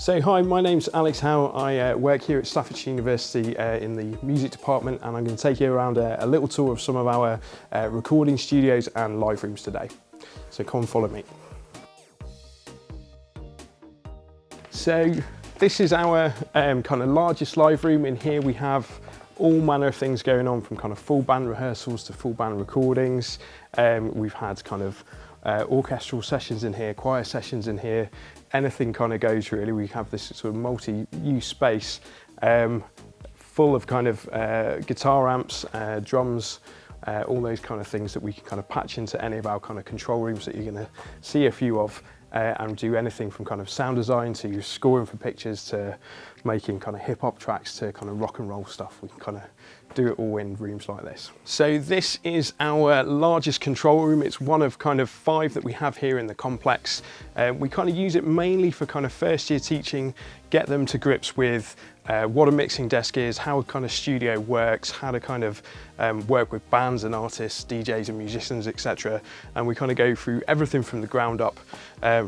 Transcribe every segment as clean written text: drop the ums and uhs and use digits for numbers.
So hi, my name's Alex Howe. I work here at Staffordshire University in the music department, and I'm going to take you around a little tour of some of our recording studios and live rooms today. So come and follow me. So this is our kind of largest live room. In here we have all manner of things going on, from kind of full band rehearsals to full band recordings. We've had kind of orchestral sessions in here, choir sessions in here, anything kind of goes really. We have this sort of multi-use space full of kind of guitar amps, drums, all those kind of things that we can kind of patch into any of our kind of control rooms that you're going to see a few of, and do anything from kind of sound design to scoring for pictures to making kind of hip hop tracks to kind of rock and roll stuff. We can kind of do it all in rooms like this. So this is our largest control room. It's one of kind of 5 that we have here in the complex. We kind of use it mainly for kind of first year teaching, get them to grips with what a mixing desk is, how a kind of studio works, how to kind of work with bands and artists, DJs and musicians, etc. And we kind of go through everything from the ground up,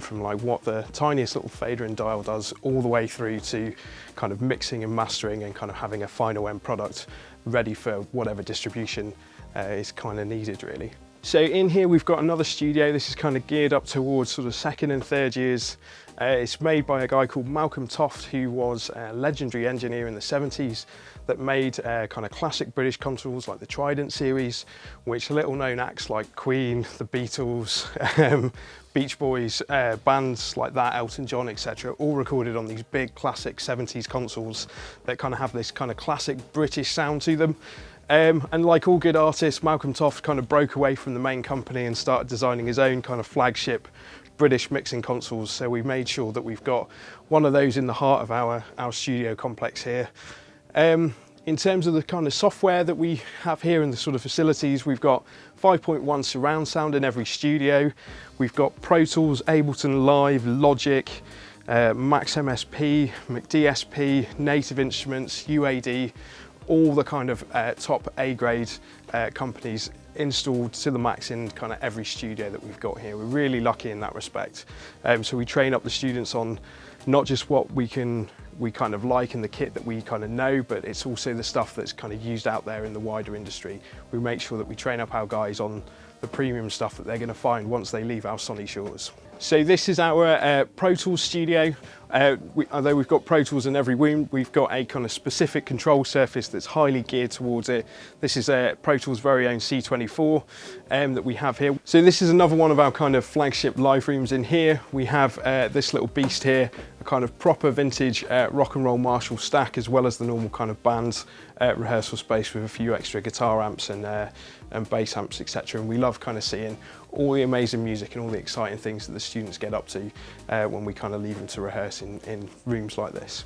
from like what the tiniest little fader and dial does, all the way through to kind of mixing and mastering and kind of having a final end product ready for whatever distribution is kind of needed really. So in here we've got another studio. This is kind of geared up towards sort of 2nd and 3rd years. It's made by a guy called Malcolm Toft, who was a legendary engineer in the 70s that made kind of classic British consoles like the Trident series, which little known acts like Queen, the Beatles, Beach Boys, bands like that, Elton John, etc., all recorded on these big classic 70s consoles that kind of have this kind of classic British sound to them. And like all good artists, Malcolm Toft kind of broke away from the main company and started designing his own kind of flagship British mixing consoles. So we made sure that we've got one of those in the heart of our studio complex here. In terms of the kind of software that we have here in the sort of facilities, we've got 5.1 surround sound in every studio. We've got Pro Tools, Ableton Live, Logic, Max MSP, McDSP, Native Instruments, UAD, all the kind of top A-grade companies installed to the max in kind of every studio that we've got here. We're really lucky in that respect. So we train up the students on not just what we kind of like in the kit that we kind of know, but it's also the stuff that's kind of used out there in the wider industry. We make sure that we train up our guys on the premium stuff that they're going to find once they leave our sunny shores. So this is our Pro Tools studio. Although we've got Pro Tools in every room, we've got a kind of specific control surface that's highly geared towards it. This is a Pro Tools very own C24 that we have here. So this is another one of our kind of flagship live rooms. In here we have this little beast here, a kind of proper vintage rock and roll Marshall stack, as well as the normal kind of band rehearsal space with a few extra guitar amps and bass amps, etc. And we love kind of seeing all the amazing music and all the exciting things that the students get up to when we kind of leave them to rehearse in rooms like this.